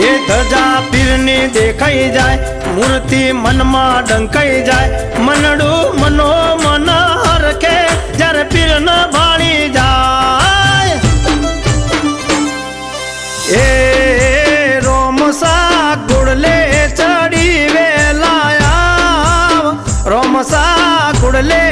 એ ધજા પીરની દેખાઈ જાય, મૂર્તિ મનમાં ડંકાઈ જાય, મનડું મનો મન હરખે જ્યારે પીર ન ભાળી જાય. એ રોમસા ગુડલે ચડી વેલાયા, રોમસા ગુડલે